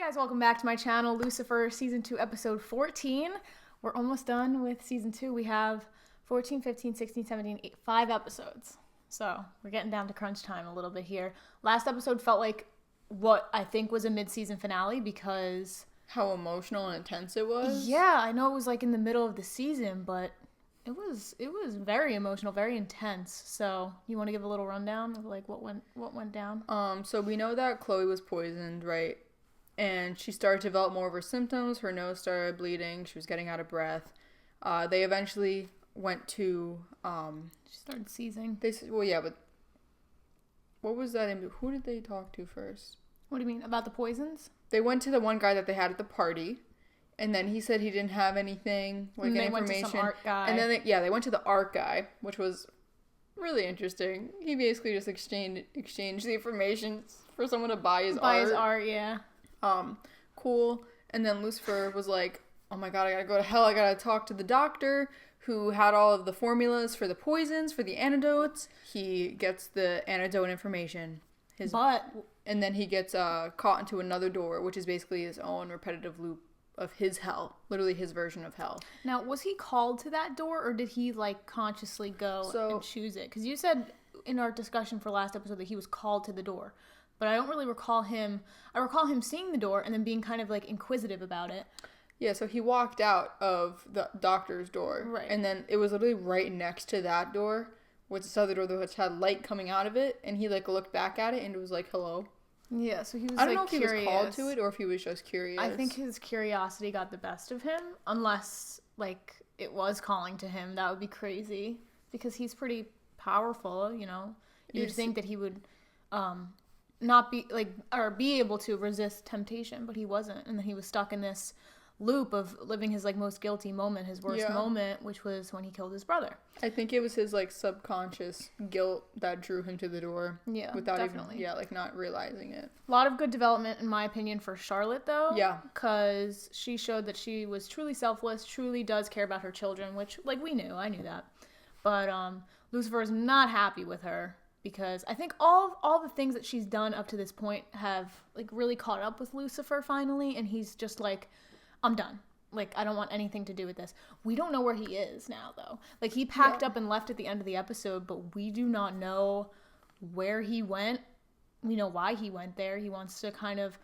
Guys, welcome back to my channel, Lucifer, Season 2, Episode 14. We're almost done with Season 2. We have 14, 15, 16, 17, 5 episodes. So, we're getting down to crunch time a little bit here. Last episode felt like what I think was a mid-season finale because... How emotional and intense it was? Yeah, I know it was like in the middle of the season, but it was very emotional, very intense. So, you want to give a little rundown of like what went down? So we know that Chloe was poisoned, right? And she started to develop more of her symptoms. Her nose started bleeding. She was getting out of breath. They eventually went to... She started seizing. But what was that? Who did they talk to first? What do you mean? About the poisons? They went to the one guy that they had at the party. And then he said he didn't have anything, like any information. Went to some art guy. And then they went to the art guy, which was really interesting. He basically just exchanged the information for someone to buy his art. Buy his art, yeah. Cool. And then Lucifer was like, oh my god, I gotta go to hell. I gotta talk to the doctor who had all of the formulas for the poisons, for the antidotes. He gets the antidote information. And then he gets caught into another door, which is basically his own repetitive loop of his hell. Literally his version of hell. Now, was he called to that door, or did he, like, consciously go and choose it? Because you said in our discussion for last episode that he was called to the door. But I don't really recall him. I recall him seeing the door and then being kind of, like, inquisitive about it. Yeah, so he walked out of the doctor's door. Right. And then it was literally right next to that door, with this other door that had light coming out of it. And he, like, looked back at it and it was like, hello. Yeah, so he was, I don't know if curious. he was called to it or if he was just curious. I think his curiosity got the best of him. Unless, like, it was calling to him. That would be crazy. Because he's pretty powerful, you know. You'd think that he would... not be like, or be able to resist temptation, but he wasn't, and then he was stuck in this loop of living his like most guilty moment, his worst moment, which was when he killed his brother. I think it was his like subconscious guilt that drew him to the door. Yeah, without definitely. even like not realizing it. A lot of good development in my opinion for Charlotte though. Yeah, because she showed that she was truly selfless, truly does care about her children, which like I knew that, but Lucifer is not happy with her. Because I think all the things that she's done up to this point have, like, really caught up with Lucifer finally. And he's just like, I'm done. Like, I don't want anything to do with this. We don't know where he is now, though. Like, he packed up and left at the end of the episode, but we do not know where he went. We know why he went there. He wants to kind of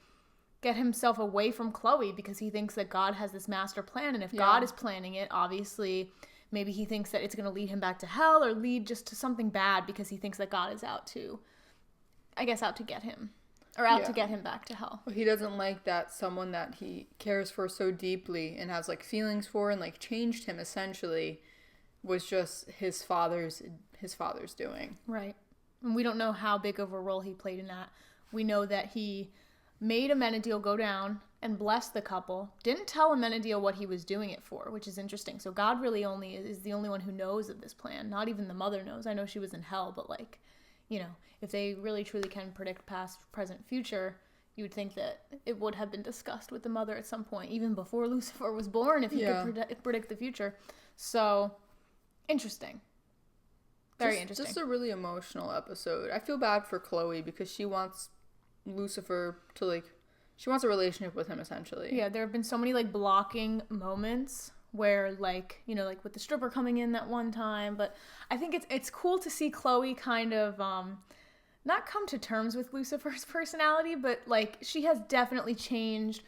get himself away from Chloe because he thinks that God has this master plan. And if God is planning it, obviously... Maybe he thinks that it's going to lead him back to hell or lead just to something bad because he thinks that God is out to get him. Or out to get him back to hell. Well, he doesn't like that someone that he cares for so deeply and has, like, feelings for and, like, changed him, essentially, was just his father's doing. Right. And we don't know how big of a role he played in that. We know that he made Amenadiel go down and blessed the couple. Didn't tell Amenadiel what he was doing it for, which is interesting. So God really is the only one who knows of this plan. Not even the mother knows. I know she was in hell, but like, you know, if they really truly can predict past, present, future, you would think that it would have been discussed with the mother at some point, even before Lucifer was born, if he could predict the future. So, interesting. Very interesting. Just a really emotional episode. I feel bad for Chloe because she wants Lucifer to, like, she wants a relationship with him, essentially. Yeah, there have been so many, like, blocking moments where, like, you know, like, with the stripper coming in that one time. But I think it's cool to see Chloe kind of, not come to terms with Lucifer's personality, but, like, she has definitely changed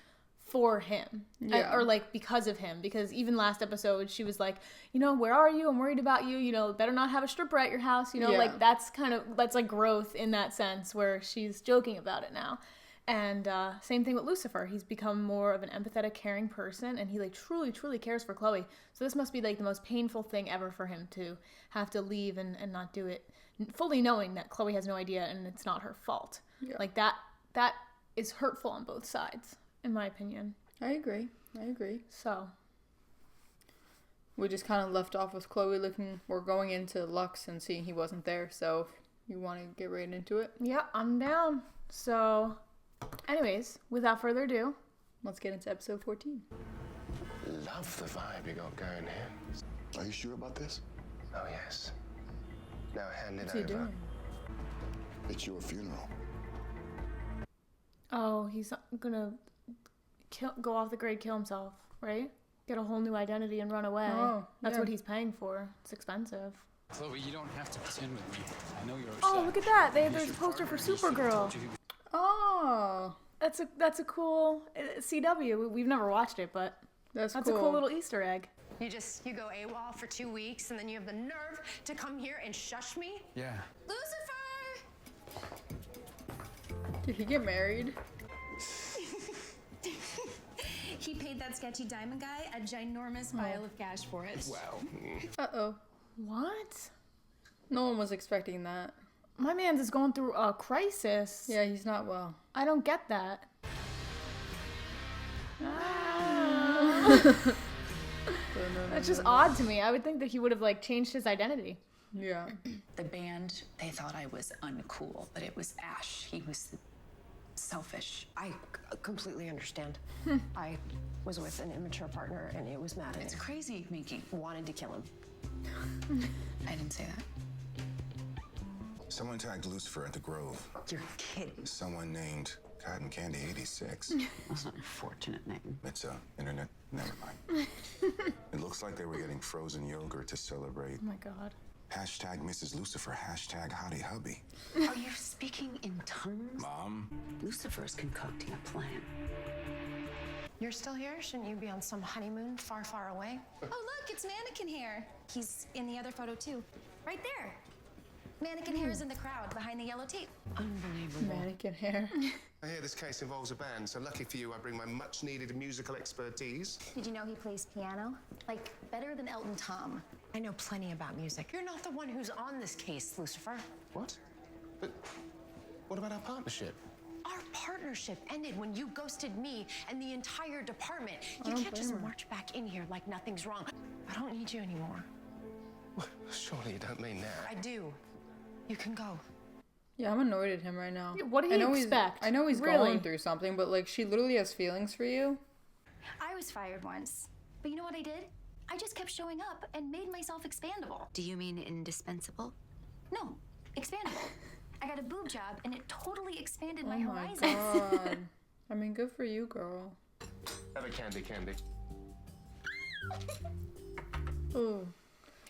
for him. Yeah. Or, like, because of him. Because even last episode, she was like, you know, where are you? I'm worried about you. You know, better not have a stripper at your house. You know, like, that's like, growth in that sense where she's joking about it now. And same thing with Lucifer. He's become more of an empathetic, caring person, and he like truly, truly cares for Chloe. So this must be like the most painful thing ever for him to have to leave and not do it, fully knowing that Chloe has no idea and it's not her fault. Yeah. Like that is hurtful on both sides, in my opinion. I agree. So we just kind of left off with Chloe we're going into Lux and seeing he wasn't there. So you want to get right into it? Yeah, I'm down. So... Anyways, without further ado, let's get into episode 14. Love the vibe you got going here. Are you sure about this? Oh, yes. Now hand it What's he over. doing? It's your funeral. Oh, he's gonna go off the grid, kill himself, right? Get a whole new identity and run away. Oh, That's yeah. what he's paying for. It's expensive. Chloe, you don't have to pretend with me. I know you're upset. Oh, look at that! There's a poster for Supergirl. Oh, That's a cool CW. We've never watched it, but that's a cool. cool little Easter egg. You go AWOL for 2 weeks, and then you have the nerve to come here and shush me? Yeah. Lucifer! Did he get married? He paid that sketchy diamond guy a ginormous pile of cash for it. Well, Uh-oh. What? No one was expecting that. My man's is going through a crisis. Yeah, he's not well. I don't get that. Ah. That's just odd to me. I would think that he would have like changed his identity. Yeah. The band, they thought I was uncool, but it was Ash. He was selfish. I completely understand. I was with an immature partner and it was maddening. It's crazy, Minky. Wanted to kill him. I didn't say that. Someone tagged Lucifer at the Grove. You're kidding. Someone named Cotton Candy 86. That's not a fortunate name. It's internet. Never mind. It looks like they were getting frozen yogurt to celebrate. Oh my god. Hashtag Mrs. Lucifer. Hashtag Hottie Hubby. Are you speaking in tongues? Mom. Lucifer's concocting a plan. You're still here? Shouldn't you be on some honeymoon far, far away? Oh, look, it's Mannequin Hair. He's in the other photo, too. Right there. Mannequin Hair is in the crowd behind the yellow tape. Unbelievable. Mannequin hair. I hear this case involves a band, so lucky for you, I bring my much-needed musical expertise. Did you know he plays piano? Like, better than Elton Tom. I know plenty about music. You're not the one who's on this case, Lucifer. What? But what about our partnership? Our partnership ended when you ghosted me and the entire department. You don't can't just blame her. march back in here like nothing's wrong. I don't need you anymore. Well, surely you don't mean that. I do. You can go. Yeah, I'm annoyed at him right now. Yeah, what do you I know expect? I know he's Really? going through something, but like she literally has feelings for you. I was fired once. But you know what I did? I just kept showing up and made myself expandable. Do you mean indispensable? No, expandable. I got a boob job and it totally expanded Oh my my horizons. god. I mean, good for you, girl. Have a candy. Ooh.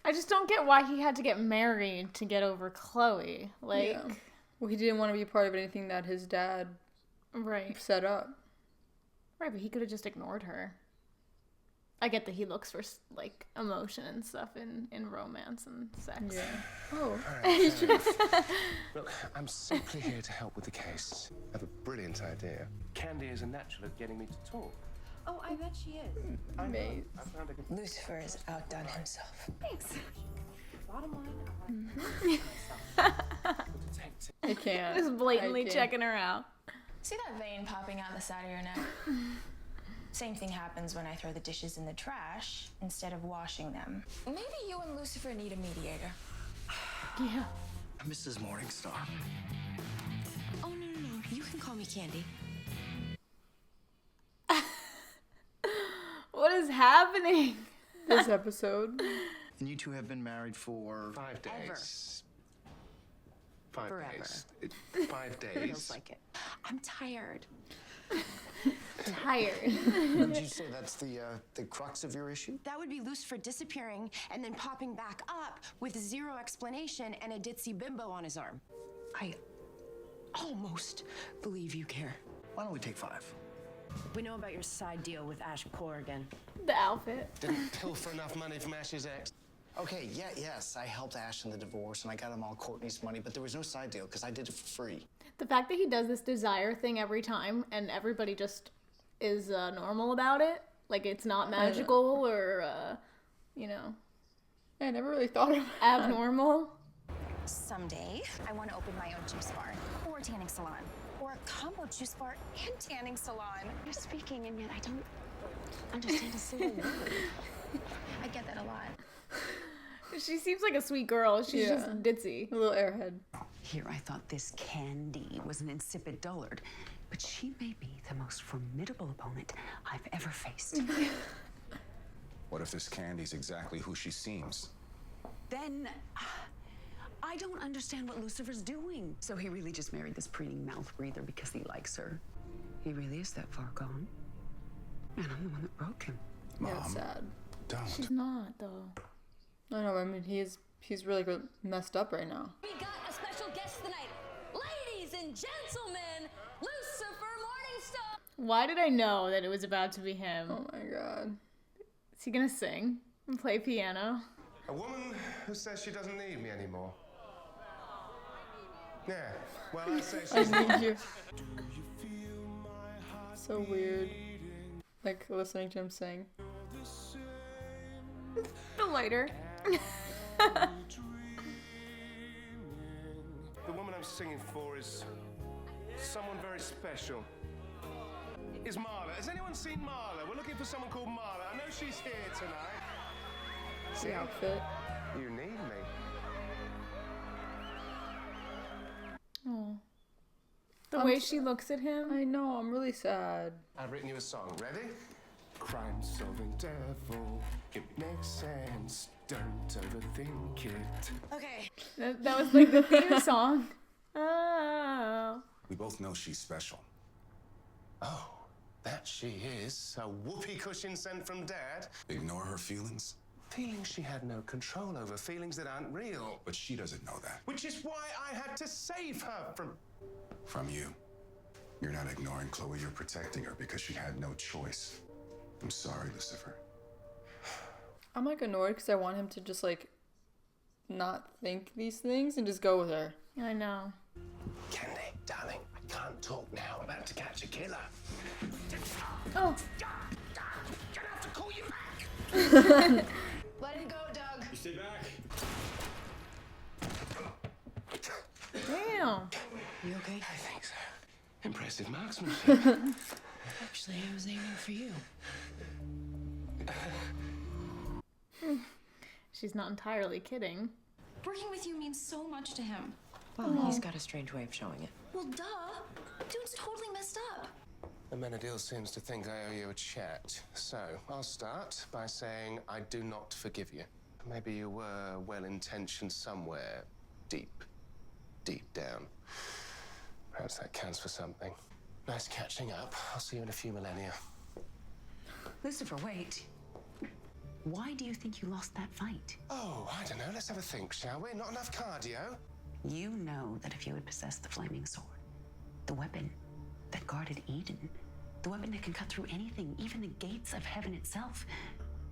I just don't get why he had to get married to get over Chloe. Like, Yeah. Well, he didn't want to be part of anything that his dad right. set up. Right, but he could have just ignored her. I get that he looks for like emotion and stuff in romance and sex. Yeah. Oh. Look, I'm simply here to help with the case. I have a brilliant idea. Candy is a natural at getting me to talk. Oh, I bet she is. I know. Mate. I found a good... Lucifer has outdone himself. Thanks. Bottom line, detective. I can't. Just blatantly I can't. checking her out. See that vein popping out the side of your neck? Same thing happens when I throw the dishes in the trash instead of washing them. Maybe you and Lucifer need a mediator. Yeah. Mrs. Morningstar. Oh, no. You can call me Candy. What is happening? This episode. And you two have been married for 5 days. 5 Forever. days. 5 days. Feels like it. I'm tired. Tired. Would you say that's the crux of your issue? That would be Lucifer disappearing and then popping back up with zero explanation and a ditzy bimbo on his arm. I almost believe you care. Why don't we take 5? We know about your side deal with Ash Corrigan. The outfit. Didn't pilfer enough money from Ash's ex. Okay, yes, I helped Ash in the divorce and I got him all Courtney's money, but there was no side deal because I did it for free. The fact that he does this desire thing every time and everybody just is normal about it. Like it's not magical or, I never really thought of it. abnormal. Someday, I want to open my own juice bar or tanning salon or a combo juice bar and tanning salon. You're speaking and yet I don't understand a single word. I get that a lot. She seems like a sweet girl. She's Yeah. just ditzy. A little airhead. Here, I thought this Candy was an insipid dullard, but she may be the most formidable opponent I've ever faced. What if this Candy's exactly who she seems? Then I don't understand what Lucifer's doing. So he really just married this preening mouth breather because he likes her. He really is that far gone. And I'm the one that broke him. Yeah, it's sad. Don't. She's not, though. I know. I mean, he's really messed up right now. We got a special guest tonight. Ladies and gentlemen, Lucifer Morningstar. Why did I know that it was about to be him? Oh my god. Is he gonna sing and play piano? A woman who says she doesn't need me anymore. Yeah, well, I say I she's need you. So weird. Like listening to him sing. The lighter. The woman I'm singing for is someone very special. Is Marla. Has anyone seen Marla? We're looking for someone called Marla. I know she's here tonight. See? The outfit. You need me. Oh. The way she looks at him. I know, I'm really sad. I've written you a song. Ready? Crime-solving devil. It makes sense. Don't overthink it. Okay. That was like the theme song. Oh. We both know she's special. Oh, that she is. A whoopee cushion sent from Dad. Ignore her feelings, Feelings she had no control over. Feelings that aren't real. but she doesn't know that. Which is why I had to save her From you. You're not ignoring Chloe, you're protecting her because she had no choice. I'm sorry, Lucifer. I'm like annoyed because I want him to just like not think these things and just go with her. I know. Candy, darling, I can't talk now. I'm about to catch a killer. Oh. Gonna have to call you back. Let him go, Doug. You stay back. Damn. You okay? I think so. Impressive marksmanship. Actually, I was aiming for you. She's not entirely kidding. Working with you means so much to him. Well, he's got a strange way of showing it. Well, duh. Dude's totally messed up. Amenadiel seems to think I owe you a chat. So, I'll start by saying I do not forgive you. Maybe you were well-intentioned somewhere deep down. Perhaps that counts for something. Nice catching up. I'll see you in a few millennia. Lucifer, wait. Why do you think you lost that fight? Oh, I don't know. Let's have a think, shall we? Not enough cardio? You know that if you had possessed the flaming sword, the weapon that guarded Eden, the weapon that can cut through anything, even the gates of heaven itself,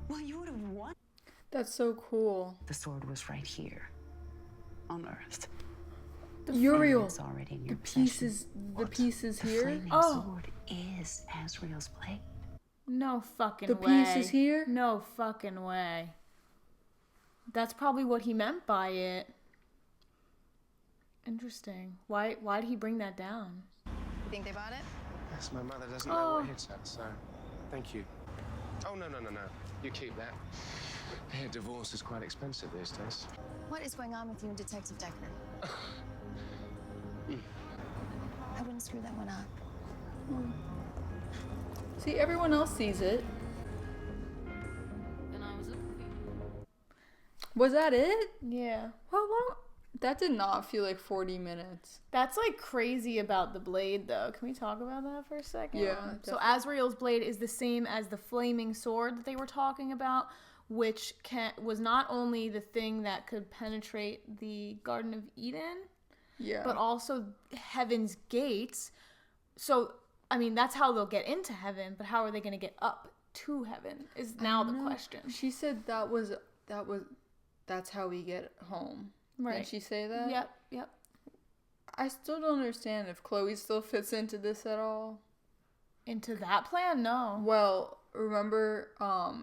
well, you would have won. That's so cool. The sword was right here, on Earth. Uriel. It's already in The your pieces. The pieces The here. flaming Oh. sword is Azrael's blade. No fucking The way. piece is here? No fucking way. That's probably what he meant by it. Interesting. Why did he bring that down? You think they bought it? Yes, my mother doesn't know what hits her, so thank you. Oh, no. You keep that. I hear divorce is quite expensive these days. What is going on with you and Detective Decker? I wouldn't screw that one up. See, everyone else sees it. Was that it? Yeah. How long? That did not feel like 40 minutes. That's like crazy about the blade, though. Can we talk about that for a second? Yeah, So Azrael's blade is the same as the flaming sword that they were talking about, which was not only the thing that could penetrate the Garden of Eden, Yeah. but also heaven's gates. So, I mean, that's how they'll get into heaven, but how are they going to get up to heaven is now the question. She said that's how we get home. Right. Did she say that? Yep. I still don't understand if Chloe still fits into this at all. Into that plan? No. Well, remember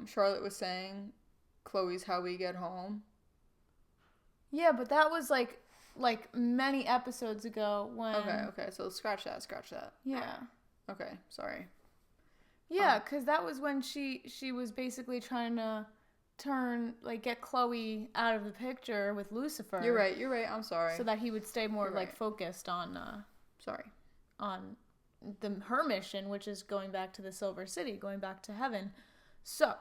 Charlotte was saying Chloe's how we get home? Yeah, but that was like many episodes ago when... Okay, so scratch that. Yeah. Okay, sorry. Yeah, because that was when she was basically trying to get Chloe out of the picture with Lucifer. You're right, I'm sorry. So that he would stay more You're right. focused on sorry. On her mission, which is going back to the Silver City, going back to heaven. So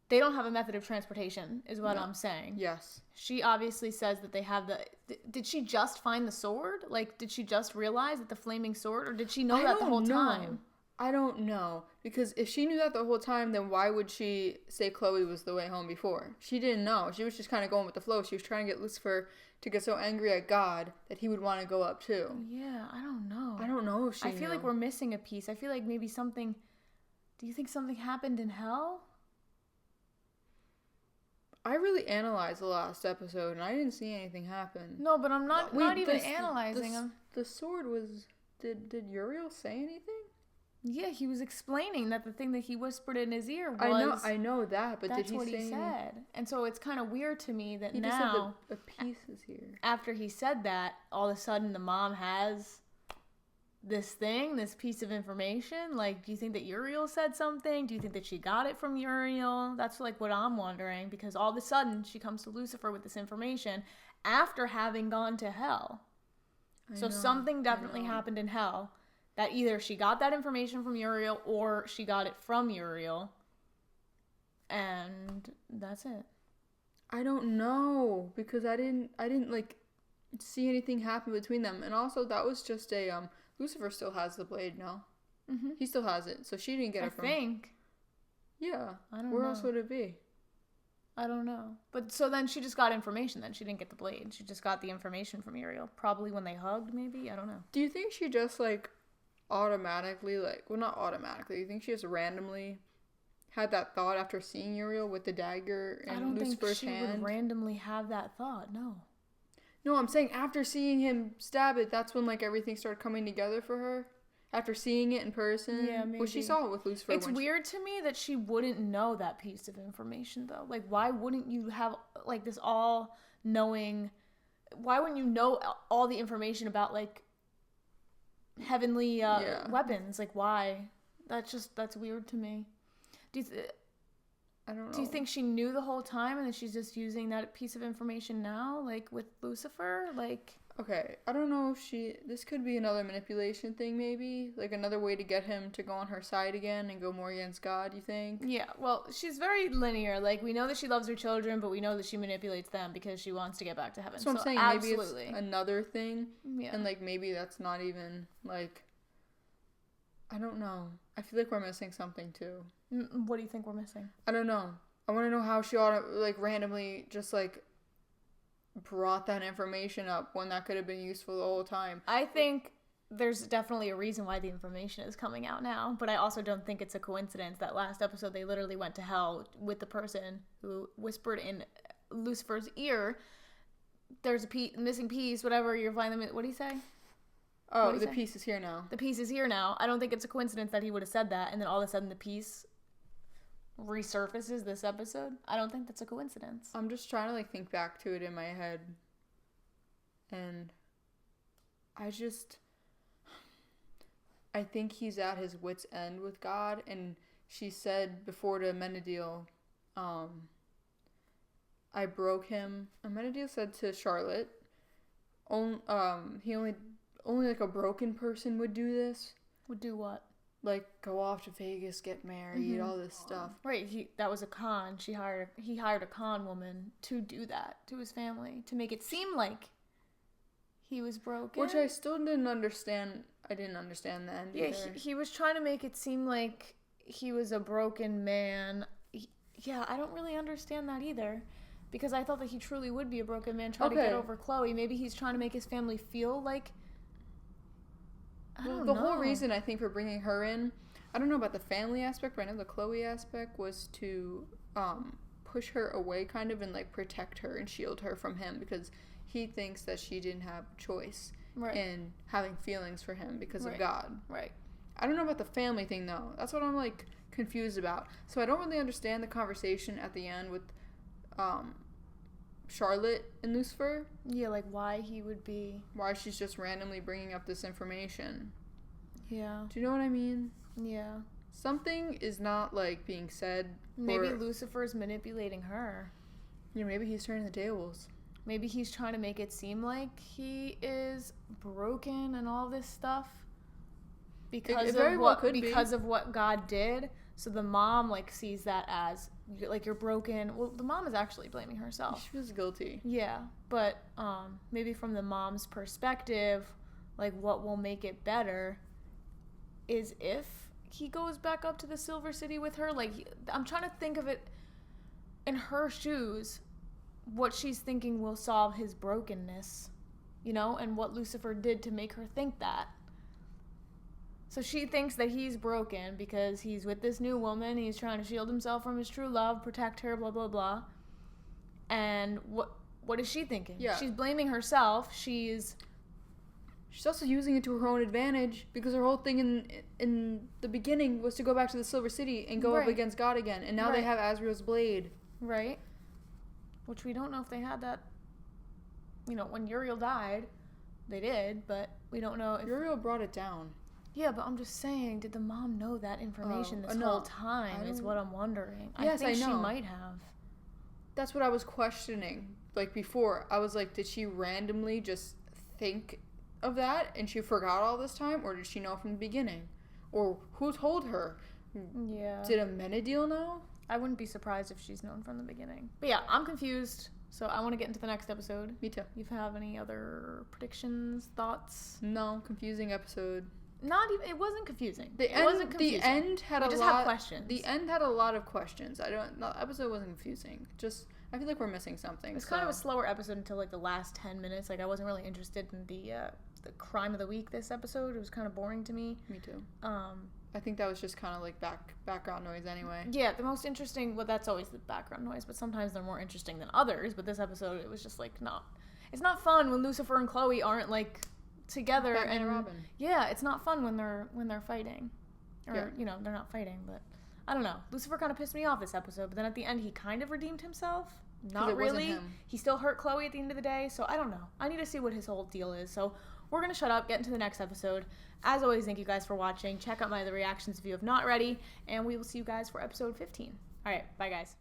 they don't have a method of transportation, is what I'm saying. Yes. She obviously says that they have did she just find the sword? Like, did she just realize that the flaming sword, or did she know that the whole time? I don't know. Because if she knew that the whole time, then why would she say Chloe was the way home before? She didn't know. She was just kind of going with the flow. She was trying to get Lucifer to get so angry at God that he would want to go up too. Yeah, I don't know. I don't know if she I feel like we're missing a piece. I feel like maybe something... Do you think something happened in hell? I really analyzed the last episode and I didn't see anything happen. No, but I'm not even analyzing the, them. The sword was... Did Uriel say anything? Yeah, he was explaining that the thing that he whispered in his ear was... I know that, but did he say... That's what he said. And so it's kind of weird to me that he now... Just said the piece is here. After he said that, all of a sudden the mom has this thing, this piece of information. Like, do you think that Uriel said something? Do you think that she got it from Uriel? That's like what I'm wondering, because all of a sudden she comes to Lucifer with this information after having gone to hell. So something definitely happened in hell. That either she got that information from Uriel or she got it from Uriel. And that's it. I don't know, because I didn't like see anything happen between them. And also that was just a Lucifer still has the blade, no? Mm-hmm. He still has it. So she didn't get it from... I think. Yeah. I don't know. Where else would it be? I don't know. But so then she just got information then. She didn't get the blade. She just got the information from Uriel. Probably when they hugged, maybe? I don't know. Do you think she just like automatically, like, well, not automatically, you think she just randomly had that thought after seeing Uriel with the dagger in Lucifer's hand? I don't think she would randomly have that thought, no. No, I'm saying after seeing him stab it, that's when, like, everything started coming together for her? After seeing it in person? Yeah, maybe. Well, she saw it with Lucifer. It's weird to me that she wouldn't know that piece of information, though. Like, why wouldn't you have, like, this all-knowing... Why wouldn't you know all the information about, like, heavenly weapons? Like, why? That's weird to me. I don't know. Do you think she knew the whole time and then she's just using that piece of information now, like with Lucifer? Like, okay, I don't know if this could be another manipulation thing, maybe, like another way to get him to go on her side again and go more against God, you think? Yeah, well, she's very linear. Like, we know that she loves her children, but we know that she manipulates them because she wants to get back to heaven. So I'm saying absolutely. Maybe it's another thing, yeah. And like maybe that's not even like, I don't know. I feel like we're missing something too. What do you think we're missing? I don't know. I want to know how she like randomly just like brought that information up when that could have been useful the whole time. I think there's definitely a reason why the information is coming out now, but I also don't think it's a coincidence that last episode they literally went to hell with the person who whispered in Lucifer's ear, there's a missing piece, whatever, you're finding them. What do you say? Oh, the piece is here now. The piece is here now. I don't think it's a coincidence that he would have said that, and then all of a sudden the piece resurfaces this episode. I don't think that's a coincidence. I'm just trying to like think back to it in my head, and I think he's at his wit's end with God. And she said before to Menadiel, I broke him. And Menadiel said to Charlotte, he only like a broken person would do this. Would do what? Like go off to Vegas, get married, all this stuff. Right, that was a con. He hired a con woman to do that to his family, to make it seem like he was broken. Which I still didn't understand. I didn't understand the end either. He was trying to make it seem like he was a broken man. Yeah, I don't really understand that either. Because I thought that he truly would be a broken man trying to get over Chloe. Maybe he's trying to make his family feel like... I don't know. The whole reason, I think, for bringing her in, I don't know about the family aspect, but I know the Chloe aspect was to push her away kind of and like protect her and shield her from him, because he thinks that she didn't have a choice in having feelings for him because of God. Right. I don't know about the family thing, though. That's what I'm like confused about. So I don't really understand the conversation at the end with Charlotte and Lucifer. Yeah, like why he would be... Why she's just randomly bringing up this information. Yeah. Do you know what I mean? Yeah. Something is not, like, being said. Maybe Lucifer's manipulating her. Yeah, maybe he's turning the tables. Maybe he's trying to make it seem like he is broken and all this stuff. Because of what God did. So the mom, like, sees that as... like you're broken. Well, the mom is actually blaming herself. She was guilty. Yeah, but maybe from the mom's perspective, like what will make it better is if he goes back up to the Silver City with her. Like, I'm trying to think of it in her shoes, what she's thinking will solve his brokenness, you know, and what Lucifer did to make her think that. So she thinks that he's broken because he's with this new woman. He's trying to shield himself from his true love, protect her, blah, blah, blah. And what is she thinking? Yeah. She's blaming herself. She's also using it to her own advantage because her whole thing in the beginning was to go back to the Silver City and go up against God again. And now they have Azrael's blade. Right. Which we don't know if they had that, you know, when Uriel died. They did, but we don't know if... Uriel brought it down. Yeah, but I'm just saying, did the mom know that information this whole time is what I'm wondering. Yes, I think I know. she might have. That's what I was questioning. Like, before, I was like, did she randomly just think of that and she forgot all this time? Or did she know from the beginning? Or who told her? Yeah. Did Amenadiel know? I wouldn't be surprised if she's known from the beginning. But yeah, I'm confused, so I want to get into the next episode. Me too. You have any other predictions, thoughts? No, confusing episode. Not even. It wasn't confusing. The end had we a just lot. have questions. The end had a lot of questions. The episode wasn't confusing. Just I feel like we're missing something. It's kind of a slower episode until like the last 10 minutes. Like I wasn't really interested in the crime of the week this episode. It was kind of boring to me. Me too. I think that was just kind of like background noise anyway. Yeah, the most interesting. Well, that's always the background noise, but sometimes they're more interesting than others. But this episode, it was just like not. It's not fun when Lucifer and Chloe aren't like together. Batman and Robin. Yeah, it's not fun when they're fighting, or you know they're not fighting. But I don't know. Lucifer kind of pissed me off this episode, but then at the end he kind of redeemed himself. Not really. He still hurt Chloe at the end of the day, so I don't know. I need to see what his whole deal is. So we're gonna shut up, get into the next episode. As always, thank you guys for watching. Check out my other reactions if you have not already, and we will see you guys for episode 15. All right, bye guys.